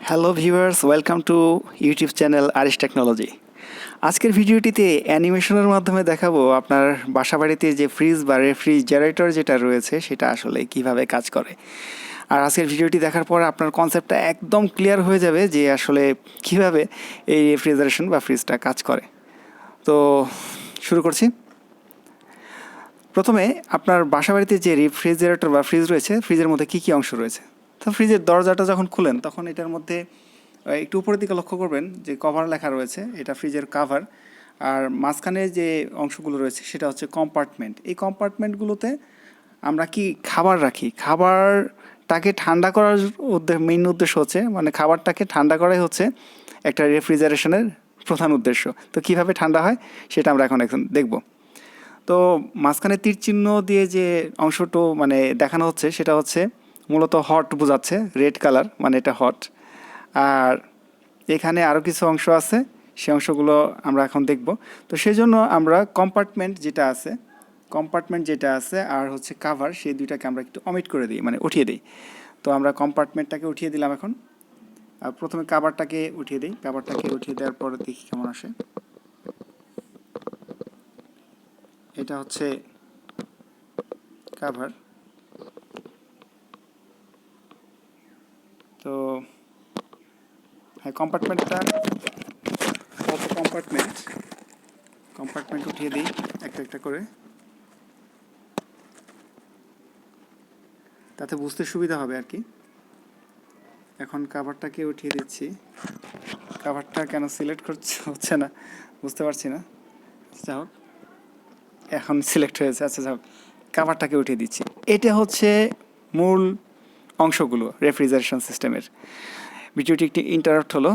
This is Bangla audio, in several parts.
Hello viewers, welcome to YouTube channel Arish technology. আজকের ভিডিওটিতে অ্যানিমেশনের মাধ্যমে দেখাবো আপনার বাসাবাড়িতে যে ফ্রিজ বা রেফ্রিজারেটর যেটা রয়েছে সেটা আসলে কিভাবে কাজ করে। আর আজকের ভিডিওটি দেখার পর আপনার কনসেপ্টটা একদম ক্লিয়ার হয়ে যাবে যে আসলে কিভাবে এই রেফ্রিজারেশন বা ফ্রিজটা কাজ করে। তো শুরু করছি। প্রথমে আপনার বাসাবাড়িতে যে রেফ্রিজারেটর বা ফ্রিজ রয়েছে, ফ্রিজের মধ্যে কী কী অংশ রয়েছে। তো ফ্রিজের দরজাটা যখন খুলেন তখন এটার মধ্যে একটু উপরের দিকে লক্ষ্য করবেন যে কভার লেখা রয়েছে, এটা ফ্রিজের কাভার। আর মাঝখানে যে অংশগুলো রয়েছে সেটা হচ্ছে কম্পার্টমেন্ট। এই কম্পার্টমেন্টগুলোতে আমরা কি খাবার রাখি, খাবারটাকে ঠান্ডা করার মেইন উদ্দেশ্য হচ্ছে, মানে খাবারটাকে ঠান্ডা করাই হচ্ছে একটা রেফ্রিজারেশনের প্রধান উদ্দেশ্য। তো কিভাবে ঠান্ডা হয় সেটা আমরা এখন দেখব। তো মাঝখানে তীর চিহ্ন দিয়ে যে অংশটা মানে দেখানো হচ্ছে সেটা হচ্ছে মূলত হট বোঝাচ্ছে, রেড কালার মানে এটা হট। আর এখানে আরও কিছু অংশ আছে, সেই অংশগুলো আমরা এখন দেখব। তো সেই জন্য আমরা কম্পার্টমেন্ট যেটা আছে আর হচ্ছে কাভার, সেই দুইটাকে আমরা একটু অমিট করে দিই, মানে উঠিয়ে দিই। তো আমরা কম্পার্টমেন্টটাকে উঠিয়ে দিলাম এখন। আর প্রথমে কাভারটাকে উঠিয়ে দিই। কাভারটাকে উঠিয়ে দেওয়ার পর দেখি কেমন আসে। এটা হচ্ছে কাভার। তো হ্যাঁ, কম্পার্টমেন্ট উঠিয়ে দিই একটা একটা করে, তাতে বুঝতে সুবিধা হবে আর কি। এখন কাভারটাকে উঠিয়ে দিচ্ছি। কাভারটা কেন সিলেক্ট হচ্ছে না বুঝতে পারছি না। যা হোক, এখন সিলেক্ট হয়েছে। আচ্ছা, যা হোক, কাভারটাকে উঠিয়ে দিচ্ছি। এটা হচ্ছে মূল অংশগুলো রেফ্রিজারেশন সিস্টেমের। ভিডিওটি একটি ইন্টারাপ্ট হলো,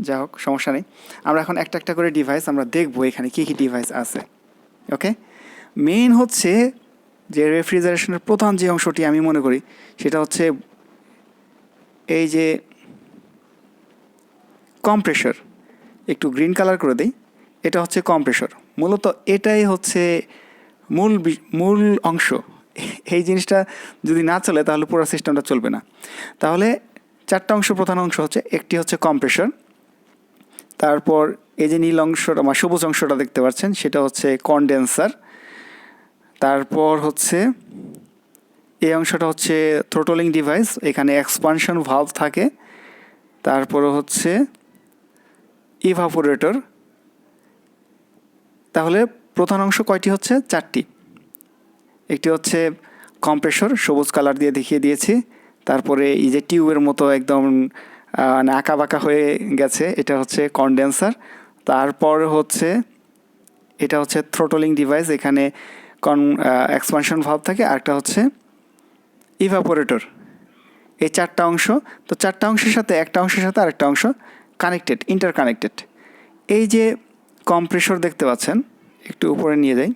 যা হোক সমস্যা নেই। আমরা এখন একটা একটা করে ডিভাইস আমরা দেখবো এখানে কী কী ডিভাইস আছে। ওকে, মেইন হচ্ছে যে রেফ্রিজারেশনের প্রধান যে অংশটি আমি মনে করি সেটা হচ্ছে এই যে কম্প্রেসর। একটু গ্রিন কালার করে দিই। এটা হচ্ছে কম্প্রেসর। মূলত এটাই হচ্ছে মূল অংশ। এই জিনিসটা যদি না চলে তাহলে পুরো সিস্টেমটা চলবে না। তাহলে চারটা অংশ, প্রধান অংশ হচ্ছে, একটি হচ্ছে কম্প্রেসর, তারপর এই যে নীল অংশটা বা সবুজ অংশটা দেখতে পাচ্ছেন সেটা হচ্ছে কনডেন্সার, তারপর হচ্ছে এই অংশটা হচ্ছে থ্রোটলিং ডিভাইস, এখানে এক্সপানশন ভালভ থাকে, তারপরে হচ্ছে ইভাপোরেটর। তাহলে প্রধান অংশ কয়টি হচ্ছে? চারটি। একটি হচ্ছে কম্প্রেসর, সবুজ কালার দিয়ে দেখিয়ে দিয়েছি। তারপরে এই যে টিউবের মতো একদম মানে আঁকা বাঁকা হয়ে গেছে, এটা হচ্ছে কনডেন্সার। তারপর হচ্ছে এটা হচ্ছে থ্রোটলিং ডিভাইস, এখানে এক্সপানশন ভালভ থাকে। আরেকটা হচ্ছে ইভাপোরেটর। এই চারটা অংশ। তো চারটা অংশের সাথে একটা অংশের সাথে আরেকটা অংশ ইন্টারকানেক্টেড। এই যে কম্প্রেসর দেখতে পাচ্ছেন, একটু উপরে নিয়ে যাই।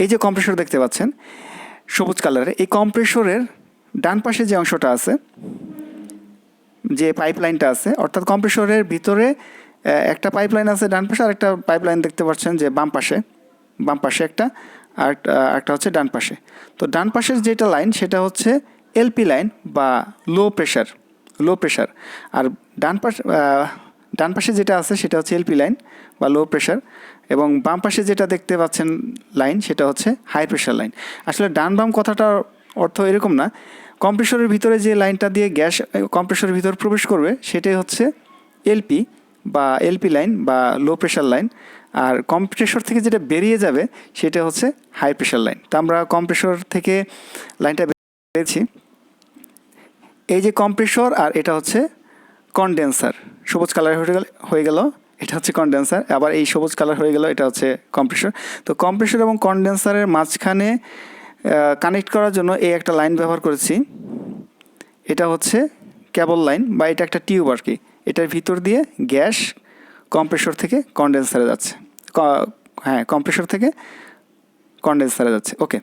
এই যে কম্প্রেসর দেখতে পাচ্ছেন সবুজ কালারের, এই কম্প্রেসরের ডান পাশে যে অংশটা আছে, যে পাইপলাইনটা আছে, অর্থাৎ কম্প্রেসরের ভিতরে একটা পাইপলাইন আছে ডান পাশে, আর একটা পাইপলাইন দেখতে পাচ্ছেন যে বাম পাশে একটা, আর একটা হচ্ছে ডান পাশে। তো ডান পাশের যেটা লাইন সেটা হচ্ছে এলপি লাইন বা লো প্রেশার। আর ডান পাশে যেটা আছে সেটা হচ্ছে এলপি লাইন বা লো প্রেশার, এবং বাম পাশে যেটা দেখতে পাচ্ছেন লাইন সেটা হচ্ছে হাই প্রেশার লাইন। আসলে ডান বাম কথাটার অর্থ এরকম না। কম্প্রেসরের ভিতরে যে লাইনটা দিয়ে গ্যাস কম্প্রেসরের ভিতর প্রবেশ করবে সেটাই হচ্ছে এলপি লাইন বা লো প্রেশার লাইন, আর কম্প্রেসর থেকে যেটা বেরিয়ে যাবে সেটা হচ্ছে হাই প্রেশার লাইন। তো আমরা কম্প্রেসর থেকে লাইনটা বেরিয়েছি। এই যে কম্প্রেসর, আর এটা হচ্ছে কনডেন্সার। সবুজ কালার হয়ে গেল, এটা হচ্ছে কনডেন্সার। আবার এই সবুজ কালার হয়ে গেল, এটা হচ্ছে কম্প্রেসর। তো কম্প্রেসর এবং কনডেন্সারের মাঝখানে কানেক্ট করার জন্য এই একটা লাইন ব্যবহার করেছি। এটা হচ্ছে কেবল লাইন বা এটা একটা টিউব আর কি। এটার ভিতর দিয়ে গ্যাস কম্প্রেসর থেকে কনডেন্সারে যাচ্ছে। কম্প্রেসর থেকে কনডেন্সারে যাচ্ছে। ওকে,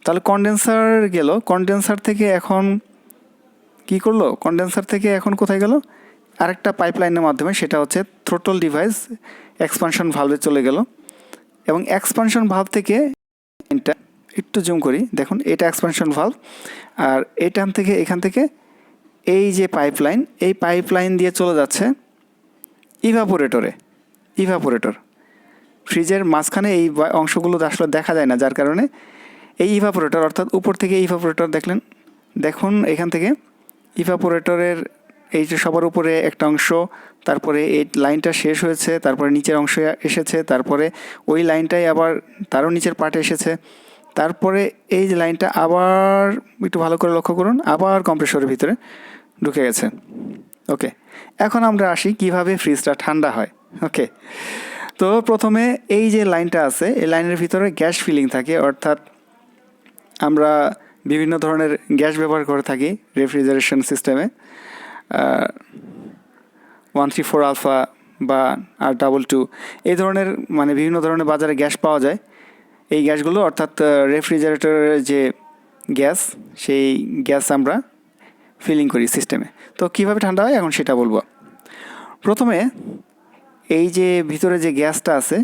তাহলে কনডেন্সার গেল। কনডেন্সার থেকে এখন কি করলো? কনডেন্সার থেকে এখন কোথায় গেল? আরেকটা পাইপলাইনের মাধ্যমে, সেটা হচ্ছে থ্রোটল ডিভাইস, এক্সপানশন ভালভে চলে গেল। এবং এক্সপানশন ভালভ থেকে একটু জুম করি, দেখুন এটা এক্সপানশন ভালভ, আর এখান থেকে এই যে পাইপলাইন, এই পাইপলাইন দিয়ে চলে যাচ্ছে ইভাপোরেটর। ফ্রিজের মাঝখানে এই অংশগুলো আসলে দেখা যায় না, যার কারণে এই ইভাপোরেটর, অর্থাৎ উপর থেকে ইভাপোরেটর দেখুন এখান থেকে ইভাপোরেটরের এই যে সবার উপরে একটা অংশ, তারপরে এই লাইনটা শেষ হয়েছে, তারপরে নিচের অংশ এসেছে, তারপরে ওই লাইনটাই আবার তারও নিচের পার্টে এসেছে, তারপরে এই যে লাইনটা আবার একটু ভালো করে লক্ষ্য করুন, আবার কম্প্রেসরের ভিতরে ঢুকে গেছে। ওকে, এখন আমরা আসি কিভাবে ফ্রিজটা ঠান্ডা হয়। ওকে, তো প্রথমে এই যে লাইনটা আছে, এই লাইনের ভিতরে গ্যাস ফিলিং থাকে, অর্থাৎ আমরা বিভিন্ন ধরনের গ্যাস ব্যবহার করে থাকি রেফ্রিজারেশন সিস্টেমে, 134 আলফা বা R22 এই ধরনের মানে বিভিন্ন ধরনের বাজারে গ্যাস পাওয়া যায়। এই গ্যাসগুলো অর্থাৎ রেফ্রিজারেটরের যে গ্যাস, সেই গ্যাস আমরা ফিলিং করি সিস্টেমে। তো কীভাবে ঠান্ডা হয় এখন সেটা বলবো। প্রথমে এই যে ভিতরে যে গ্যাসটা আছে,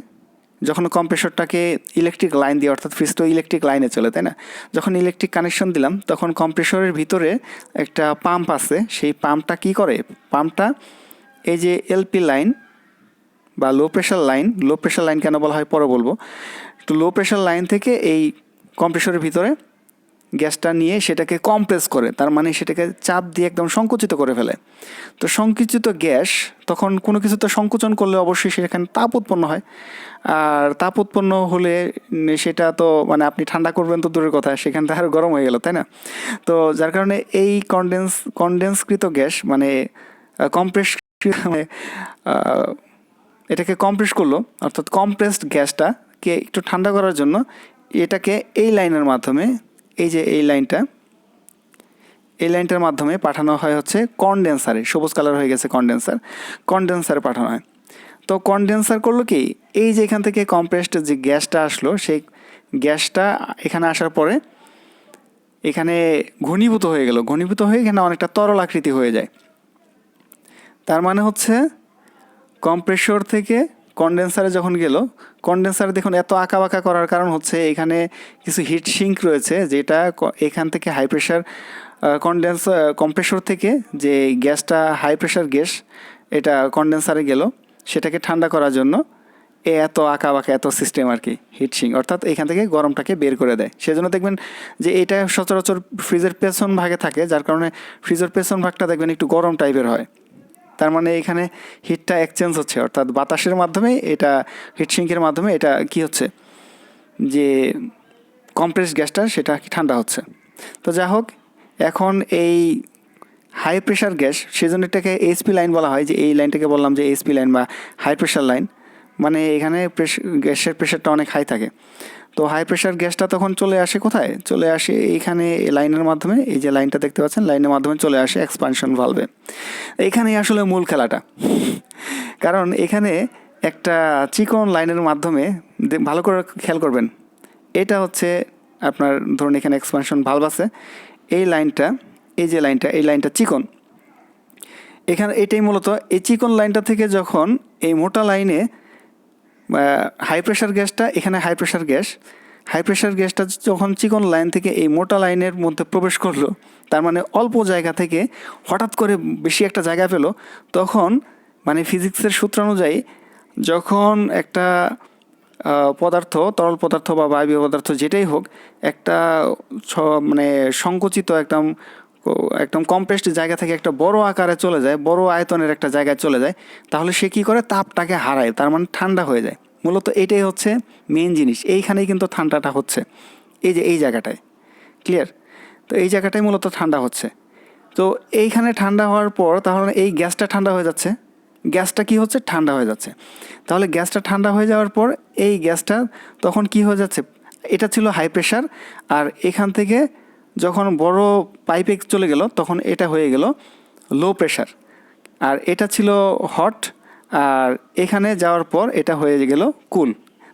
যখন কম্প্রেসরটাকে ইলেকট্রিক লাইন দিয়ে, অর্থাৎ ফ্রিজ তো ইলেকট্রিক লাইনে চলে, তাই না? যখন ইলেকট্রিক কানেকশন দিলাম, তখন কম্প্রেসরের ভিতরে একটা পাম্প আছে, সেই পাম্পটা কি করে, পাম্পটা এই যে এলপি লাইন বা লো প্রেশার লাইন কেন বলা হয় পরে বলবো, তো লো প্রেশার লাইন থেকে এই কম্প্রেসরের ভিতরে গ্যাসটা নিয়ে সেটাকে কম্প্রেস করে, তার মানে সেটাকে চাপ দিয়ে একদম সংকুচিত করে ফেলে। তো সংকুচিত গ্যাস তখন কোনো কিছুতে সংকোচন করলে অবশ্যই সেখানে তাপ উৎপন্ন হয়, আর তাপ উৎপন্ন হলে সেটা তো মানে আপনি ঠান্ডা করবেন তো দূরের কথা, সেখান থেকে আরও গরম হয়ে গেল, তাই না? তো যার কারণে এই কনডেন্সকৃত গ্যাস মানে কম্প্রেস এটাকে কম্প্রেস করলো, অর্থাৎ কম্প্রেসড গ্যাসটাকে একটু ঠান্ডা করার জন্য এটাকে এই লাইনের মাধ্যমে, এই যে এই লাইনটার মাধ্যমে পাঠানো হয় হচ্ছে কনডেন্সারে, সবুজ কালার হয়ে গেছে কনডেন্সারে পাঠানো হয়। তো কনডেন্সার করলো কি, এই যে এখান থেকে কম্প্রেসড যে গ্যাসটা আসলো, সেই গ্যাসটা এখানে আসার পরে এখানে ঘনীভূত হয়ে এখানে অনেকটা তরল আকৃতি হয়ে যায়। তার মানে হচ্ছে কম্প্রেসর থেকে কনডেন্সারে যখন গেল, কনডেন্সারে দেখুন এত আঁকাবাঁকা করার কারণ হচ্ছে এখানে কিছু হিট সিঙ্ক রয়েছে, যেটা এখান থেকে হাই প্রেশার কম্প্রেসর থেকে যে গ্যাসটা হাই প্রেশার গ্যাস এটা কনডেন্সারে গেল, সেটাকে ঠান্ডা করার জন্য এত আঁকাবাঁকা এত সিস্টেম আর কি, হিট সিঙ্ক, অর্থাৎ এখান থেকে গরমটাকে বের করে দেয়। সেজন্য দেখবেন যে এটা সচরাচর ফ্রিজের পেছন ভাগে থাকে, যার কারণে ফ্রিজের পেছন ভাগটা দেখবেন একটু গরম টাইপের হয়। তার মানে এখানে হিটটা এক্সচেঞ্জ হচ্ছে, অর্থাৎ বাতাসের মাধ্যমে, এটা হিটসিঙ্কের মাধ্যমে এটা কি হচ্ছে, যে কম্প্রেস গ্যাসটা সেটা ঠান্ডা হচ্ছে। তো যা হোক, এখন এই হাই প্রেশার গ্যাস, সেজন্য এটাকে এইচপি লাইন বলা হয়, যে এই লাইনটাকে বললাম যে এইচপি লাইন বা হাই প্রেশার লাইন, মানে এখানে গ্যাসের প্রেশারটা অনেক হাই থাকে। তো হাই প্রেশার গ্যাসটা তখন চলে আসে কোথায়, চলে আসে এইখানে লাইনের মাধ্যমে, এই যে লাইনটা দেখতে পাচ্ছেন, লাইনের মাধ্যমে চলে আসে এক্সপানশন ভালভে। এইখানেই আসলে মূল খেলাটা, কারণ এখানে একটা চিকন লাইনের মাধ্যমে, ভালো করে খেয়াল করবেন, এটা হচ্ছে আপনার ধরুন এখানে এক্সপানশন ভালভ আছে, এই লাইনটা, এই লাইনটা চিকন, এখানে এটাই মূলত এই চিকন লাইনটা থেকে যখন এই মোটা লাইনে হাই প্রেশার গ্যাসটা, এখানে হাই প্রেশার গ্যাসটা যখন চিকন লাইন থেকে এই মোটা লাইনের মধ্যে প্রবেশ করলো, তার মানে অল্প জায়গা থেকে হঠাৎ করে বেশি একটা জায়গা পেল, তখন মানে ফিজিক্সের সূত্র অনুযায়ী যখন একটা পদার্থ, তরল পদার্থ বা বায়বীয় পদার্থ যেটাই হোক, একটা মানে সংকুচিত একদম কম্প্রেসড জায়গা থেকে একটা বড় আকারে চলে যায়, বড় আয়তনের একটা জায়গায় চলে যায়, তাহলে সে কী করে, তাপটাকে হারায়, তার মানে ঠান্ডা হয়ে যায়। মূলত এটাই হচ্ছে মেন জিনিস, এইখানেই কিন্তু ঠান্ডাটা হচ্ছে, এই যে এই জায়গাটায়, ক্লিয়ার? তো এই জায়গাটাই মূলত ঠান্ডা হচ্ছে। তো এইখানে ঠান্ডা হওয়ার পর তাহলে এই গ্যাসটা ঠান্ডা হয়ে যাচ্ছে, গ্যাসটা কি হচ্ছে, ঠান্ডা হয়ে যাচ্ছে। তাহলে গ্যাসটা ঠান্ডা হয়ে যাওয়ার পর এই গ্যাসটা তখন কি হয়ে যাচ্ছে, এটা ছিল হাই প্রেশার, আর এখান থেকে যখন বড় পাইপে চলে গেল তখন এটা হয়ে গেল লো প্রেশার, আর এটা ছিল হট, আর এখানে যাওয়ার পর এটা হয়ে গেল কুল,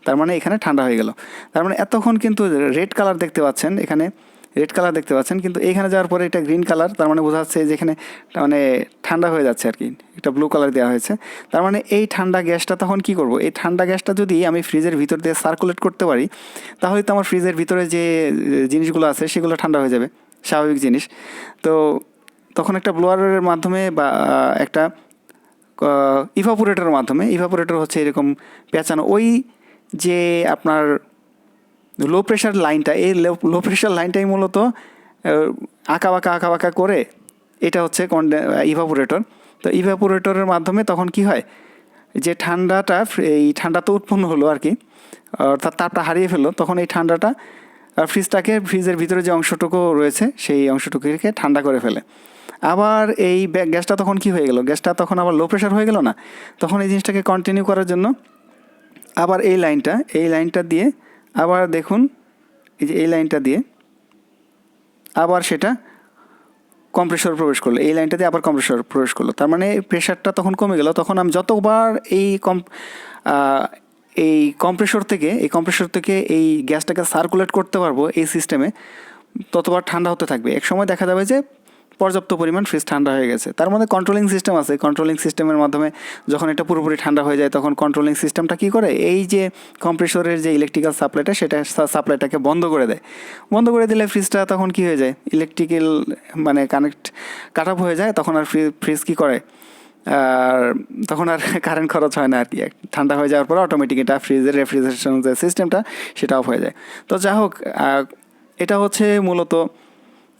তার মানে এখানে ঠান্ডা হয়ে গেল। তার মানে এতক্ষণ কিন্তু রেড কালার দেখতে পাচ্ছেন এখানে, রেড কালার দেখতে পাচ্ছেন, কিন্তু এইখানে যাওয়ার পরে এটা গ্রিন কালার, তার মানে বোঝা যাচ্ছে যেখানে মানে ঠান্ডা হয়ে যাচ্ছে আর কি, একটা ব্লু কালার দেওয়া হয়েছে। তার মানে এই ঠান্ডা গ্যাসটা তখন কি করব, এই ঠান্ডা গ্যাসটা যদি আমি ফ্রিজের ভিতর দিয়ে সার্কুলেট করতে পারি, তাহলে তো আমার ফ্রিজের ভিতরে যে জিনিসগুলো আছে সেগুলো ঠান্ডা হয়ে যাবে, স্বাভাবিক জিনিস। তো তখন একটা ব্লোয়ারের মাধ্যমে বা একটা ইভাপোরেটরের মাধ্যমে, ইভাপোরেটর হচ্ছে এরকম পেঁচানো, ওই যে আপনার লো প্রেশার লাইনটা, এই লো প্রেশার লাইনটাই মূলত আঁকা বাঁকা করে, এটা হচ্ছে ইভাপোরেটর। তো ইভাপোরেটরের মাধ্যমে তখন কি হয়, যে ঠান্ডাটা, এই ঠান্ডা তো উৎপন্ন হলো আর কি, অর্থাৎ তাপটা হারিয়ে ফেললো, তখন এই ঠান্ডাটা ফ্রিজের ভিতরে যে অংশটুকু রয়েছে সেই অংশটুকুকে ঠান্ডা করে ফেলে। আবার এই গ্যাসটা তখন কি হয়ে গেল, গ্যাসটা তখন আবার লো প্রেশার হয়ে গেল না, তখন এই জিনিসটাকে কন্টিনিউ করার জন্য আবার এই লাইনটা দিয়ে আবার দেখুন, এই যে এই লাইনটা দিয়ে আবার সেটা কম্প্রেসর প্রবেশ করলো, এই লাইনটা দিয়ে আবার কম্প্রেসর প্রবেশ করলো। তার মানে প্রেশারটা তখন কমে গেল। তখন আমি যতবার এই কম্প্রেসর থেকে এই গ্যাসটাকে সার্কুলেট করতে পারবো এই সিস্টেমে, ততবার ঠান্ডা হতে থাকবে। এক সময় দেখা যাবে যে পর্যাপ্ত পরিমাণ ফ্রিজ ঠান্ডা হয়ে গেছে। তার মধ্যে কন্ট্রোলিং সিস্টেম আছে, কন্ট্রোলিং সিস্টেমের মাধ্যমে যখন এটা পুরোপুরি ঠান্ডা হয়ে যায়, তখন কন্ট্রোলিং সিস্টেমটা কী করে, এই যে কম্প্রেসরের যে ইলেকট্রিক্যাল সাপ্লাইটা, সেটা সাপ্লাইটাকে বন্ধ করে দেয়। বন্ধ করে দিলে ফ্রিজটা তখন কী হয়ে যায়, ইলেকট্রিক্যাল মানে কাট অফ হয়ে যায়। তখন আর ফ্রিজ কী করে, আর তখন আর কারেন্ট খরচ হয় না আর কি। ঠান্ডা হয়ে যাওয়ার পরে অটোমেটিক এটা ফ্রিজের রেফ্রিজারেশন যে সিস্টেমটা সেটা অফ হয়ে যায়। তো যা হোক, এটা হচ্ছে মূলত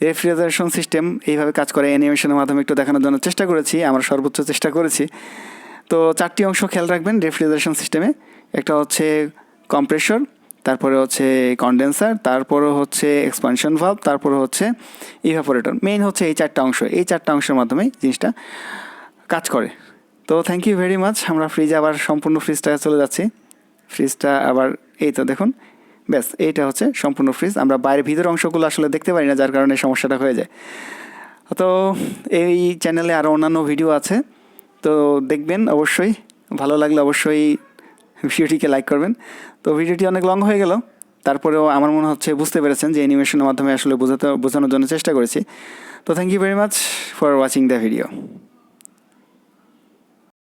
রেফ্রিজারেশন সিস্টেম, এইভাবে কাজ করে। অ্যানিমেশনের মাধ্যমে একটু দেখানোর জন্য চেষ্টা করেছি, আমার সর্বোচ্চ চেষ্টা করেছি। তো 4টি অংশ খেয়াল রাখবেন রেফ্রিজারেশন সিস্টেমে। একটা হচ্ছে কম্প্রেসর, তারপরে হচ্ছে কন্ডেন্সার, তারপরে হচ্ছে এক্সপানশন ভালভ, তারপরে হচ্ছে ইভাপোরেটর। মেইন হচ্ছে এই 4টা অংশ, এই 4টা অংশের মাধ্যমেই জিনিসটা কাজ করে। তো থ্যাংক ইউ ভেরি মাচ। আমরা ফ্রিজে আবার সম্পূর্ণ ফ্রিজটা চলে যাচ্ছি। ফ্রিজটা আবার এই তো দেখুন, ব্যাস এইটা হচ্ছে সম্পূর্ণ ফ্রিজ। আমরা ভিতর অংশগুলো আসলে দেখতে পারি না, যার কারণে সমস্যাটা হয়ে যায়। তো এই চ্যানেলে আরও অন্যান্য ভিডিও আছে, তো দেখবেন অবশ্যই। ভালো লাগলে অবশ্যই ভিডিওটিকে লাইক করবেন। তো ভিডিওটি অনেক লং হয়ে গেল, তারপরেও আমার মনে হচ্ছে বুঝতে পেরেছেন যে অ্যানিমেশনের মাধ্যমে আসলে বোঝানোর জন্য চেষ্টা করেছি। তো thank you very much for watching the video.